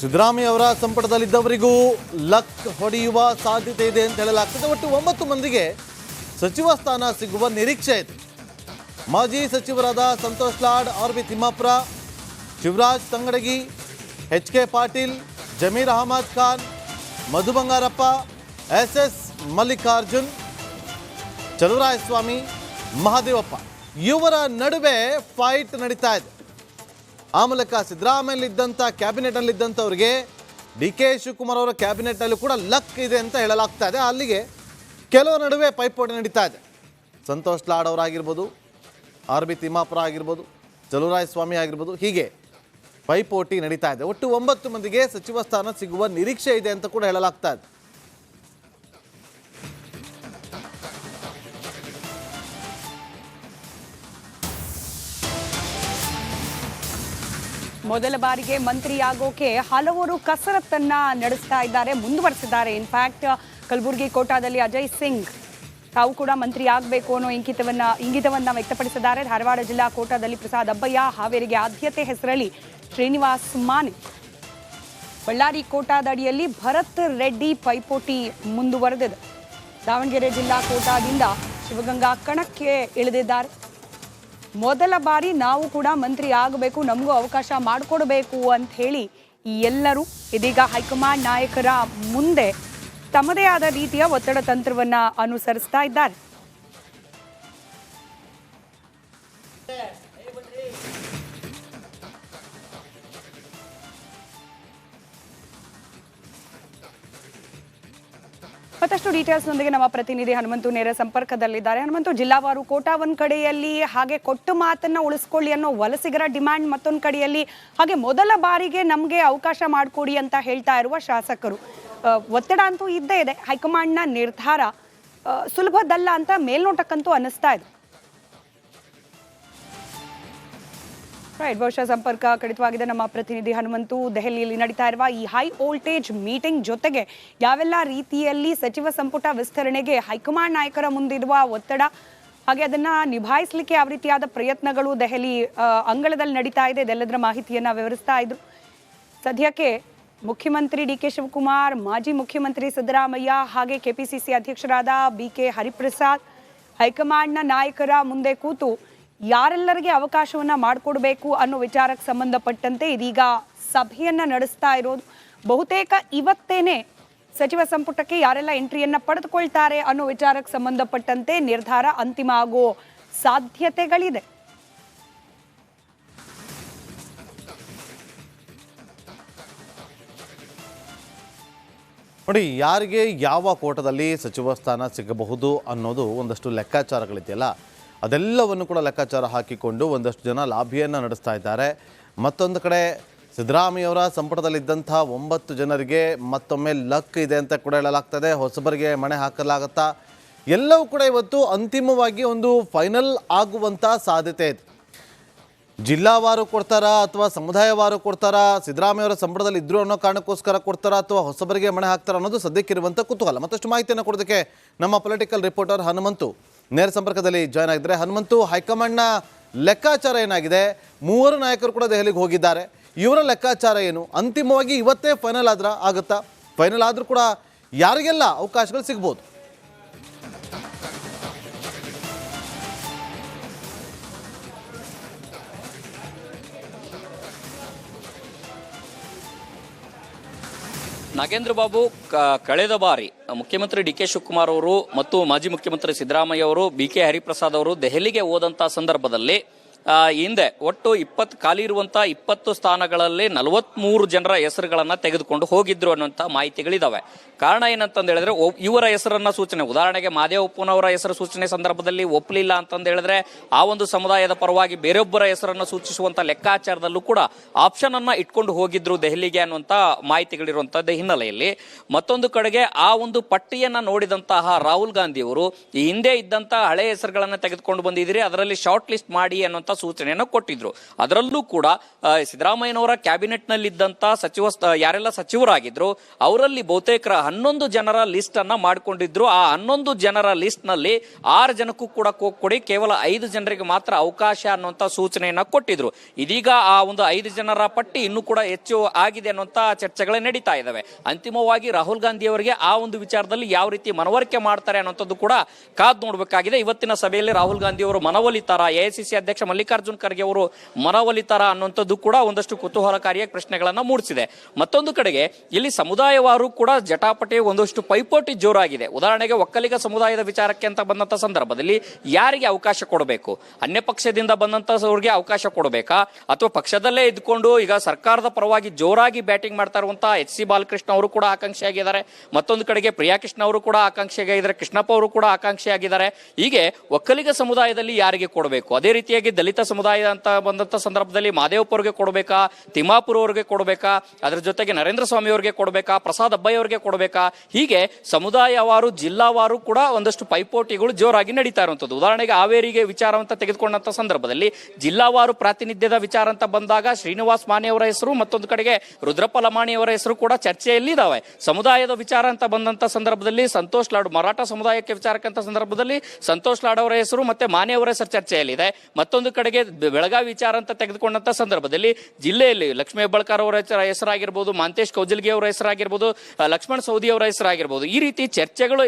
ಸಿದ್ದರಾಮಯ್ಯ ಅವರ ಸಂಪುಟದಲ್ಲಿದ್ದವರಿಗೂ ಲಕ್ ಹೊಡೆಯುವ ಸಾಧ್ಯತೆ ಇದೆ ಅಂತ ಹೇಳಲಾಗ್ತದೆ. ಒಟ್ಟು 9 ಮಂದಿಗೆ ಸಚಿವ ಸ್ಥಾನ ಸಿಗುವ ನಿರೀಕ್ಷೆ ಇದೆ. ಮಾಜಿ ಸಚಿವರಾದ Santosh Lad, RB. Timmapur, Shivraj Tangadagi, HK. Patil, Zameer Ahmed Khan, Madhu Bangarappa, SS. Mallikarjun, Chaluvarayaswamy, Mahadevappa ಇವರ ನಡುವೆ ಫೈಟ್ ನಡೀತಾ ಇದೆ. ಆ ಮೂಲಕ ಸಿದ್ದರಾಮಯ್ಯಲ್ಲಿದ್ದಂಥ ಕ್ಯಾಬಿನೆಟ್ನಲ್ಲಿದ್ದಂಥವ್ರಿಗೆ ಡಿ.ಕೆ. ಶಿವಕುಮಾರ್ ಅವರ ಕ್ಯಾಬಿನೆಟ್ನಲ್ಲೂ ಕೂಡ ಲಕ್ ಇದೆ ಅಂತ ಹೇಳಲಾಗ್ತಾ ಇದೆ. ಅಲ್ಲಿಗೆ ಕೆಲವರ ನಡುವೆ ಪೈಪೋಟಿ ನಡೀತಾ ಇದೆ. ಸಂತೋಷ್ ಲಾಡ್ ಅವರಾಗಿರ್ಬೋದು, ಆರ್.ಬಿ. ತಿಮ್ಮಾಪುರ ಆಗಿರ್ಬೋದು, ಚಲುವರಾಯಸ್ವಾಮಿ ಆಗಿರ್ಬೋದು, ಹೀಗೆ ಪೈಪೋಟಿ ನಡೀತಾ ಇದೆ. ಒಟ್ಟು 9 ಮಂದಿಗೆ ಸಚಿವ ಸ್ಥಾನ ಸಿಗುವ ನಿರೀಕ್ಷೆ ಇದೆ ಅಂತ ಕೂಡ ಹೇಳಲಾಗ್ತಾ ಇದೆ. ಮೊದಲ ಬಾರಿಗೆ ಮಂತ್ರಿಯಾಗೋಕೆ ಹಲವರು ಕಸರತ್ತನ್ನ ನಡೆಸ್ತಾ ಇದ್ದಾರೆ, ಮುಂದುವರೆಸಿದ್ದಾರೆ. ಇನ್ಫ್ಯಾಕ್ಟ್ ಕಲಬುರಗಿ ಕೋಟಾದಲ್ಲಿ ಅಜಯ್ ಸಿಂಗ್ ತಾವು ಕೂಡ ಮಂತ್ರಿ ಆಗಬೇಕು ಅನ್ನೋ ಇಂಗಿತವನ್ನ ವ್ಯಕ್ತಪಡಿಸಿದ್ದಾರೆ. ಧಾರವಾಡ ಜಿಲ್ಲಾ ಕೋಟಾದಲ್ಲಿ ಪ್ರಸಾದ್ ಅಬ್ಬಯ್ಯ, ಹಾವೇರಿಗೆ ಆದ್ಯತೆ ಹೆಸರಲ್ಲಿ ಶ್ರೀನಿವಾಸ್ ಮಾನೆ, ಬಳ್ಳಾರಿ ಕೋಟಾದಡಿಯಲ್ಲಿ ಭರತ್ ರೆಡ್ಡಿ ಪೈಪೋಟಿ ಮುಂದುವರೆದಿದೆ. ದಾವಣಗೆರೆ ಜಿಲ್ಲಾ ಕೋಟಾದಿಂದ ಶಿವಗಂಗಾ ಕಣಕ್ಕೆ ಇಳಿದಿದ್ದಾರೆ. ಮೊದಲ ಬಾರಿ ನಾವು ಕೂಡ ಮಂತ್ರಿ ಆಗಬೇಕು, ನಮಗೂ ಅವಕಾಶ ಮಾಡಿಕೊಡಬೇಕು ಅಂತ ಹೇಳಿ ಈ ಎಲ್ಲರೂ ಇದೀಗ ಹೈಕಮಾಂಡ್ ನಾಯಕರ ಮುಂದೆ ತಮ್ಮದೇ ಆದ ರೀತಿಯ ಒತ್ತಡ ತಂತ್ರವನ್ನ ಅನುಸರಿಸ್ತಾ ಇದ್ದಾರೆ. ಮತ್ತಷ್ಟು ಡೀಟೇಲ್ಸ್ನೊಂದಿಗೆ ನಮ್ಮ ಪ್ರತಿನಿಧಿ ಹನುಮಂತು ನೇರ ಸಂಪರ್ಕದಲ್ಲಿದ್ದಾರೆ. ಹನುಮಂತು, ಜಿಲ್ಲಾವಾರು ಕೋಟಾ ಒಂದ್ ಕಡೆಯಲ್ಲಿ, ಹಾಗೆ ಕೊಟ್ಟ ಮಾತನ್ನ ಉಳಿಸ್ಕೊಳ್ಳಿ ಅನ್ನೋ ವಲಸಿಗರ ಡಿಮ್ಯಾಂಡ್ ಮತ್ತೊಂದು ಕಡೆಯಲ್ಲಿ, ಹಾಗೆ ಮೊದಲ ಬಾರಿಗೆ ನಮಗೆ ಅವಕಾಶ ಮಾಡಿಕೊಡಿ ಅಂತ ಹೇಳ್ತಾ ಇರುವ ಶಾಸಕರು. ಒತ್ತಡ ಅಂತೂ ಇದ್ದೇ ಇದೆ. ಹೈಕಮಾಂಡ್ನ ನಿರ್ಧಾರ ಸುಲಭದಲ್ಲ ಅಂತ ಮೇಲ್ನೋಟಕ್ಕಂತೂ ಅನ್ನಿಸ್ತಾ ಇದೆ. ಬಹುಶಃ ಸಂಪರ್ಕ ಕಡಿತವಾಗಿದೆ. ನಮ್ಮ ಪ್ರತಿನಿಧಿ ಹನುಮಂತು ದೆಹಲಿಯಲ್ಲಿ ನಡೀತಾ ಇರುವ ಈ ಹೈ ವೋಲ್ಟೇಜ್ ಮೀಟಿಂಗ್ ಜೊತೆಗೆ ಯಾವೆಲ್ಲ ರೀತಿಯಲ್ಲಿ ಸಚಿವ ಸಂಪುಟ ವಿಸ್ತರಣೆಗೆ ಹೈಕಮಾಂಡ್ ನಾಯಕರ ಮುಂದಿರುವ ಒತ್ತಡ, ಹಾಗೆ ಅದನ್ನ ನಿಭಾಯಿಸಲಿಕ್ಕೆ ಯಾವ ರೀತಿಯಾದ ಪ್ರಯತ್ನಗಳು ದೆಹಲಿ ಅಂಗಳದಲ್ಲಿ ನಡೀತಾ ಇದೆ, ಇದೆಲ್ಲದರ ಮಾಹಿತಿಯನ್ನ ವಿವರಿಸ್ತಾ ಇದ್ರು. ಸದ್ಯಕ್ಕೆ ಮುಖ್ಯಮಂತ್ರಿ ಡಿ.ಕೆ. ಶಿವಕುಮಾರ್, ಮಾಜಿ ಮುಖ್ಯಮಂತ್ರಿ ಸಿದ್ದರಾಮಯ್ಯ, ಹಾಗೆ ಕೆಪಿಸಿಸಿ ಅಧ್ಯಕ್ಷರಾದ ಬಿ.ಕೆ. ಹರಿಪ್ರಸಾದ್ ಹೈಕಮಾಂಡ್ನ ನಾಯಕರ ಮುಂದೆ ಕೂತು ಯಾರೆಲ್ಲರಿಗೆ ಅವಕಾಶವನ್ನ ಮಾಡಿಕೊಡ್ಬೇಕು ಅನ್ನೋ ವಿಚಾರಕ್ಕೆ ಸಂಬಂಧಪಟ್ಟಂತೆ ಇದೀಗ ಸಭೆಯನ್ನ ನಡೆಸ್ತಾ ಇರೋದು. ಬಹುತೇಕ ಇವತ್ತೇನೆ ಸಚಿವ ಸಂಪುಟಕ್ಕೆ ಯಾರೆಲ್ಲ ಎಂಟ್ರಿಯನ್ನ ಪಡೆದುಕೊಳ್ತಾರೆ ಅನ್ನೋ ವಿಚಾರಕ್ಕೆ ಸಂಬಂಧಪಟ್ಟಂತೆ ನಿರ್ಧಾರ ಅಂತಿಮ ಆಗೋ ಸಾಧ್ಯತೆಗಳಿದೆ. ನೋಡಿ, ಯಾರಿಗೆ ಯಾವ ಕೋಟದಲ್ಲಿ ಸಚಿವ ಸ್ಥಾನ ಸಿಗಬಹುದು ಅನ್ನೋದು ಒಂದಷ್ಟು ಲೆಕ್ಕಾಚಾರಗಳಿದೆಯಲ್ಲ, ಅದೆಲ್ಲವನ್ನು ಕೂಡ ಲೆಕ್ಕಾಚಾರ ಹಾಕಿಕೊಂಡು ಒಂದಷ್ಟು ಜನ ಲಾಭಿಯನ್ನು ನಡೆಸ್ತಾ ಇದ್ದಾರೆ. ಮತ್ತೊಂದು ಕಡೆ ಸಿದ್ದರಾಮಯ್ಯವರ ಸಂಪುಟದಲ್ಲಿದ್ದಂಥ 9 ಜನರಿಗೆ ಮತ್ತೊಮ್ಮೆ ಲಕ್ ಇದೆ ಅಂತ ಕೂಡ ಹೇಳಲಾಗ್ತದೆ. ಹೊಸಬರಿಗೆ ಮಣೆ ಹಾಕಲಾಗುತ್ತಾ, ಎಲ್ಲವೂ ಕೂಡ ಇವತ್ತು ಅಂತಿಮವಾಗಿ ಒಂದು ಫೈನಲ್ ಆಗುವಂಥ ಸಾಧ್ಯತೆ ಇದೆ. ಜಿಲ್ಲಾವಾರು ಕೊಡ್ತಾರಾ ಅಥವಾ ಸಮುದಾಯವಾರು ಕೊಡ್ತಾರಾ, ಸಿದ್ದರಾಮಯ್ಯವರ ಸಂಪುಟದಲ್ಲಿ ಇದ್ರು ಅನ್ನೋ ಕಾರಣಕ್ಕೋಸ್ಕರ ಕೊಡ್ತಾರಾ ಅಥವಾ ಹೊಸಬರಿಗೆ ಮಣೆ ಹಾಕ್ತಾರ ಅನ್ನೋದು ಸದ್ಯಕ್ಕಿರುವಂಥ ಕುತೂಹಲ. ಮತ್ತಷ್ಟು ಮಾಹಿತಿಯನ್ನು ಕೊಡೋದಕ್ಕೆ ನಮ್ಮ ಪೊಲಿಟಿಕಲ್ ರಿಪೋರ್ಟರ್ ಹನುಮಂತು ನೇರ ಸಂಪರ್ಕದಲ್ಲಿ ಜಾಯ್ನ್ ಆಗಿದ್ದಾರೆ. ಹನುಮಂತು, ಹೈಕಮಾಂಡ್ನ ಲೆಕ್ಕಾಚಾರ ಏನಾಗಿದೆ? 3 ನಾಯಕರು ಕೂಡ ದೆಹಲಿಗೆ ಹೋಗಿದ್ದಾರೆ. ಇವರ ಲೆಕ್ಕಾಚಾರ ಏನು? ಅಂತಿಮವಾಗಿ ಇವತ್ತೇ ಫೈನಲ್ ಆಗುತ್ತಾ? ಫೈನಲ್ ಆದರೂ ಕೂಡ ಯಾರಿಗೆಲ್ಲ ಅವಕಾಶಗಳು ಸಿಗ್ಬೋದು? ನಾಗೇಂದ್ರ ಬಾಬು, ಕಳೆದ ಬಾರಿ ಮುಖ್ಯಮಂತ್ರಿ ಡಿ.ಕೆ. ಶಿವಕುಮಾರ್ ಅವರು ಮತ್ತು ಮಾಜಿ ಮುಖ್ಯಮಂತ್ರಿ ಸಿದ್ದರಾಮಯ್ಯ ಅವರು, ಬಿ.ಕೆ. ಹರಿಪ್ರಸಾದ್ ಅವರು ದೆಹಲಿಗೆ ಹೋದಂತಹ ಸಂದರ್ಭದಲ್ಲಿ ಹಿಂದೆ ಒಟ್ಟು 20 ಖಾಲಿ ಇರುವಂತಹ 20 ಸ್ಥಾನಗಳಲ್ಲಿ 43 ಜನರ ಹೆಸರುಗಳನ್ನ ತೆಗೆದುಕೊಂಡು ಹೋಗಿದ್ರು ಅನ್ನುವಂತ ಮಾಹಿತಿಗಳಿದಾವೆ. ಕಾರಣ ಏನಂತಂದ ಹೇಳಿದ್ರೆ, ಇವರ ಹೆಸರನ್ನ ಸೂಚನೆ, ಉದಾಹರಣೆಗೆ ಮಾದೇವಪ್ಪನವರ ಹೆಸರು ಸೂಚನೆ ಸಂದರ್ಭದಲ್ಲಿ ಒಪ್ಪಲಿಲ್ಲ ಅಂತಂದ ಹೇಳಿದ್ರೆ ಆ ಒಂದು ಸಮುದಾಯದ ಪರವಾಗಿ ಬೇರೊಬ್ಬರ ಹೆಸರನ್ನ ಸೂಚಿಸುವಂತ ಲೆಕ್ಕಾಚಾರದಲ್ಲೂ ಕೂಡ ಆಪ್ಷನ್ ಅನ್ನ ಇಟ್ಕೊಂಡು ಹೋಗಿದ್ರು ದೆಹಲಿಗೆ ಅನ್ನುವಂತ ಮಾಹಿತಿಗಳಿರುವಂತದ್ದು ಹಿನ್ನೆಲೆಯಲ್ಲಿ, ಮತ್ತೊಂದು ಕಡೆಗೆ ಆ ಒಂದು ಪಟ್ಟಿಯನ್ನ ನೋಡಿದಂತಹ ರಾಹುಲ್ ಗಾಂಧಿ ಅವರು ಈ ಹಿಂದೆ ಇದ್ದಂತಹ ಹಳೆ ಹೆಸರುಗಳನ್ನ ತೆಗೆದುಕೊಂಡು ಬಂದಿದ್ದೀರಿ, ಅದರಲ್ಲಿ ಶಾರ್ಟ್ ಲಿಸ್ಟ್ ಮಾಡಿ ಅನ್ನುವಂತ ಸೂಚನೆಯನ್ನು ಕೊಟ್ಟಿದ್ರು. ಅದರಲ್ಲೂ ಕೂಡ ಸಿದ್ದರಾಮಯ್ಯನವರ ಕ್ಯಾಬಿನೆಟ್ ನಲ್ಲಿದ್ದಂತ ಯಾರೆಲ್ಲ ಸಚಿವರಾಗಿದ್ರು ಅವರಲ್ಲಿ ಬಹುತೇಕ 11 ಜನರ ಲಿಸ್ಟ್ ಅನ್ನ ಮಾಡಿಕೊಂಡಿದ್ರು. ಆ 11 ಜನರ ಲಿಸ್ಟ್ ನಲ್ಲಿ 6 ಜನಕ್ಕೂ ಕೂಡ ಕೊಡಿ, ಕೇವಲ 5 ಜನರಿಗೆ ಮಾತ್ರ ಅವಕಾಶ ಅನ್ನುವಂತ ಸೂಚನೆಯನ್ನ ಕೊಟ್ಟಿದ್ರು. ಇದೀಗ ಆ ಒಂದು 5 ಜನರ ಪಟ್ಟಿ ಇನ್ನೂ ಕೂಡ ಹೆಚ್ಚು ಆಗಿದೆ ಅನ್ನುವಂತ ಚರ್ಚೆಗಳೇ ನಡೀತಾ ಇದಾವೆ. ಅಂತಿಮವಾಗಿ ರಾಹುಲ್ ಗಾಂಧಿ ಅವರಿಗೆ ಆ ಒಂದು ವಿಚಾರದಲ್ಲಿ ಯಾವ ರೀತಿ ಮನವರಿಕೆ ಮಾಡ್ತಾರೆ ಅನ್ನುವಂಥದ್ದು ಕೂಡ ಕಾದ್ ನೋಡಬೇಕಾಗಿದೆ. ಇವತ್ತಿನ ಸಭೆಯಲ್ಲಿ ರಾಹುಲ್ ಗಾಂಧಿ ಅವರು ಮನವೊಲಿತಾರ, ಎಐಸಿಸಿ ಅಧ್ಯಕ್ಷ ಮಲ್ಲಿಕಾರ್ಜುನ್ ಖರ್ಗೆ ಅವರು ಮನವೊಲಿತಾರ ಅನ್ನುವಂಥದ್ದು ಕೂಡ ಒಂದಷ್ಟು ಕುತೂಹಲಕಾರಿಯಾಗಿ ಪ್ರಶ್ನೆಗಳನ್ನ ಮೂಡಿಸಿದೆ. ಮತ್ತೊಂದು ಕಡೆಗೆ ಇಲ್ಲಿ ಸಮುದಾಯವಾರು ಕೂಡ ಜಟಾಪಟಿ ಒಂದಷ್ಟು ಪೈಪೋಟಿ ಜೋರಾಗಿದೆ. ಉದಾಹರಣೆಗೆ ಒಕ್ಕಲಿಗ ಸಮುದಾಯದ ವಿಚಾರಕ್ಕೆ ಅಂತ ಬಂದಂತ ಸಂದರ್ಭದಲ್ಲಿ ಯಾರಿಗೆ ಅವಕಾಶ ಕೊಡಬೇಕು? ಅನ್ಯ ಪಕ್ಷದಿಂದ ಬಂದಂತವ್ರಿಗೆ ಅವಕಾಶ ಕೊಡಬೇಕಾ, ಅಥವಾ ಪಕ್ಷದಲ್ಲೇ ಇದ್ಕೊಂಡು ಈಗ ಸರ್ಕಾರದ ಪರವಾಗಿ ಜೋರಾಗಿ ಬ್ಯಾಟಿಂಗ್ ಮಾಡ್ತಾ ಇರುವಂತಹ ಎಚ್ ಸಿ ಬಾಲಕೃಷ್ಣ ಅವರು ಕೂಡ ಆಕಾಂಕ್ಷಿಯಾಗಿದ್ದಾರೆ. ಮತ್ತೊಂದು ಕಡೆಗೆ ಪ್ರಿಯಾಕೃಷ್ಣ ಅವರು ಕೂಡ ಆಕಾಂಕ್ಷಿಯಾಗಿದ್ದಾರೆ, ಕೃಷ್ಣಪ್ಪ ಅವರು ಕೂಡ ಆಕಾಂಕ್ಷಿಯಾಗಿದ್ದಾರೆ. ಹೀಗೆ ಒಕ್ಕಲಿಗ ಸಮುದಾಯದಲ್ಲಿ ಯಾರಿಗೆ ಕೊಡಬೇಕು? ಅದೇ ರೀತಿಯಾಗಿ ದಲಿತ ಸಮುದಾಯ ಅಂತ ಬಂದಂತ ಸಂದರ್ಭದಲ್ಲಿ ಮಹದೇವಪ್ಪ ಅವರಿಗೆ ಕೊಡಬೇಕಾ, ತಿಮ್ಮಾಪುರ ಅವರಿಗೆ ಕೊಡಬೇಕಾ, ಅದರ ಜೊತೆಗೆ ನರೇಂದ್ರ ಸ್ವಾಮಿ ಅವರಿಗೆ ಕೊಡಬೇಕಾ, ಪ್ರಸಾದ್ ಅಬ್ಬಯ್ಯ ಅವರಿಗೆ ಕೊಡಬೇಕಾ? ಹೀಗೆ ಸಮುದಾಯವಾರು ಜಿಲ್ಲಾವಾರು ಕೂಡ ಒಂದಷ್ಟು ಪೈಪೋಟಿಗಳು ಜೋರಾಗಿ ನಡೀತಾ ಇರುವಂತದ್ದು. ಉದಾಹರಣೆಗೆ ಹಾವೇರಿಗೆ ವಿಚಾರ ಅಂತ ತೆಗೆದುಕೊಂಡಂತ ಸಂದರ್ಭದಲ್ಲಿ ಜಿಲ್ಲಾವಾರು ಪ್ರಾತಿನಿಧ್ಯದ ವಿಚಾರ ಅಂತ ಬಂದಾಗ ಶ್ರೀನಿವಾಸ್ ಮಾನೆ ಅವರ ಹೆಸರು, ಮತ್ತೊಂದು ಕಡೆಗೆ ರುದ್ರಪ್ಪ ಲಮಾಣಿ ಅವರ ಹೆಸರು ಕೂಡ ಚರ್ಚೆಯಲ್ಲಿ ಇದಾವೆ. ಸಮುದಾಯದ ವಿಚಾರ ಅಂತ ಬಂದಂತ ಸಂದರ್ಭದಲ್ಲಿ ಸಂತೋಷ್ ಲಾಡ್, ಮರಾಠ ಸಮುದಾಯಕ್ಕೆ ವಿಚಾರಕ್ಕಂತ ಸಂದರ್ಭದಲ್ಲಿ ಸಂತೋಷ್ ಲಾಡ್ ಅವರ ಹೆಸರು ಮತ್ತೆ ಮಾನೆ ಅವರ ಹೆಸರು ಚರ್ಚೆಯಲ್ಲಿದೆ. ಮತ್ತೊಂದು ಕಡೆಗೆ ಬೆಳಗಾವಿ ವಿಚಾರ ಅಂತ ತೆಗೆದುಕೊಂಡಂತ ಸಂದರ್ಭದಲ್ಲಿ ಜಿಲ್ಲೆಯಲ್ಲಿ ಲಕ್ಷ್ಮೀ ಹೆಬ್ಬಾಳ್ಕರ್ ಅವರ ಹೆಸರಾಗಿರ್ಬೋದು, ಮಾಂತೇಶ್ ಕೌಜಲ್ಗಿ ಅವರ ಹೆಸರಾಗಿರ್ಬೋದು, ಲಕ್ಷ್ಮಣ್ ಸೌದಿ ಅವರ ಹೆಸರಾಗಿರ್ಬೋದು, ಈ ರೀತಿ ಚರ್ಚೆಗಳು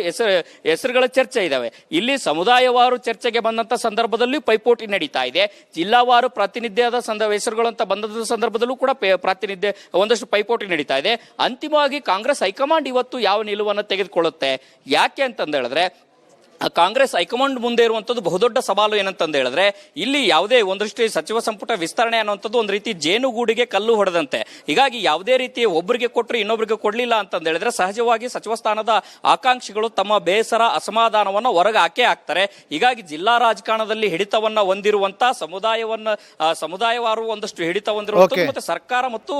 ಹೆಸರುಗಳ ಚರ್ಚೆ ಇದಾವೆ. ಇಲ್ಲಿ ಸಮುದಾಯವಾರು ಚರ್ಚೆಗೆ ಬಂದಂತ ಸಂದರ್ಭದಲ್ಲಿ ಪೈಪೋಟಿ ನಡೀತಾ ಇದೆ. ಜಿಲ್ಲಾವಾರು ಪ್ರಾತಿನಿಧ್ಯದ ಹೆಸರುಗಳು ಅಂತ ಬಂದ ಸಂದರ್ಭದಲ್ಲೂ ಕೂಡ ಪ್ರಾತಿನಿಧ್ಯ ಒಂದಷ್ಟು ಪೈಪೋಟಿ ನಡೀತಾ ಇದೆ. ಅಂತಿಮವಾಗಿ ಕಾಂಗ್ರೆಸ್ ಹೈಕಮಾಂಡ್ ಇವತ್ತು ಯಾವ ನಿಲುವನ್ನು ತೆಗೆದುಕೊಳ್ಳುತ್ತೆ? ಯಾಕೆ ಅಂತಂದ ಹೇಳಿದ್ರೆ ಕಾಂಗ್ರೆಸ್ ಹೈಕಮಾಂಡ್ ಮುಂದೆ ಇರುವಂತದ್ದು ಬಹುದೊಡ್ಡ ಸವಾಲು ಏನಂತಂದ ಹೇಳಿದ್ರೆ ಇಲ್ಲಿ ಯಾವುದೇ ಒಂದಷ್ಟು ಸಚಿವ ಸಂಪುಟ ವಿಸ್ತರಣೆ ಅನ್ನುವಂಥದ್ದು ಒಂದು ರೀತಿ ಜೇನುಗೂಡಿಗೆ ಕಲ್ಲು ಹೊಡೆದಂತೆ. ಹೀಗಾಗಿ ಯಾವುದೇ ರೀತಿ ಒಬ್ಬರಿಗೆ ಕೊಟ್ಟರು ಇನ್ನೊಬ್ಬರಿಗೆ ಕೊಡ್ಲಿಲ್ಲ ಅಂತಂದ ಹೇಳಿದ್ರೆ ಸಹಜವಾಗಿ ಸಚಿವ ಸ್ಥಾನದ ಆಕಾಂಕ್ಷಿಗಳು ತಮ್ಮ ಬೇಸರ ಅಸಮಾಧಾನವನ್ನ ಹೊರಗೆ ಹಾಕ್ತಾರೆ. ಹೀಗಾಗಿ ಜಿಲ್ಲಾ ರಾಜಕಾರಣದಲ್ಲಿ ಹಿಡಿತವನ್ನ ಹೊಂದಿರುವಂತ ಸಮುದಾಯವಾರು ಒಂದಷ್ಟು ಹಿಡಿತ ಹೊಂದಿರುವಂತದ್ದು ಮತ್ತೆ ಸರ್ಕಾರ ಮತ್ತು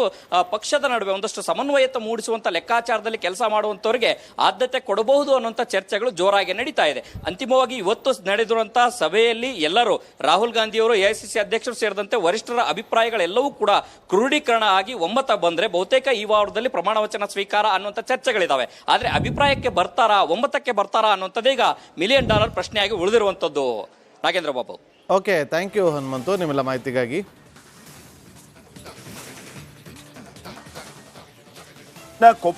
ಪಕ್ಷದ ನಡುವೆ ಒಂದಷ್ಟು ಸಮನ್ವಯತೆ ಮೂಡಿಸುವಂತ ಲೆಕ್ಕಾಚಾರದಲ್ಲಿ ಕೆಲಸ ಮಾಡುವಂತವರಿಗೆ ಆದ್ಯತೆ ಕೊಡಬಹುದು ಅನ್ನುವಂತ ಚರ್ಚೆಗಳು ಜೋರಾಗಿ ನಡೀತಾ ಇದೆ. ಅಂತಿಮವಾಗಿ ಇವತ್ತು ನಡೆದಿರುವಂತಹ ಸಭೆಯಲ್ಲಿ ಎಲ್ಲರೂ ರಾಹುಲ್ ಗಾಂಧಿ ಅವರು, ಎಐಸಿಸಿ ಅಧ್ಯಕ್ಷರು ಸೇರಿದಂತೆ ವರಿಷ್ಠರ ಅಭಿಪ್ರಾಯಗಳೆಲ್ಲವೂ ಕೂಡ ಕ್ರೋಢೀಕರಣ ಆಗಿ ಒಮ್ಮತ ಬಂದ್ರೆ ಬಹುತೇಕ ಈ ವಾರದಲ್ಲಿ ಪ್ರಮಾಣ ವಚನ ಸ್ವೀಕಾರ ಅನ್ನುವಂಥ ಚರ್ಚೆಗಳಿದಾವೆ. ಆದ್ರೆ ಅಭಿಪ್ರಾಯಕ್ಕೆ ಬರ್ತಾರಾ, ಒಮ್ಮತಕ್ಕೆ ಬರ್ತಾರಾ ಅನ್ನುವಂಥದ್ದು ಈಗ $1 ಮಿಲಿಯನ್ ಪ್ರಶ್ನೆಯಾಗಿ ಉಳಿದಿರುವಂತದ್ದು. Nagendra Babu. Okay, thank you Hanumanthu ನಿಮ್ಮೆಲ್ಲ ಮಾಹಿತಿಗಾಗಿ.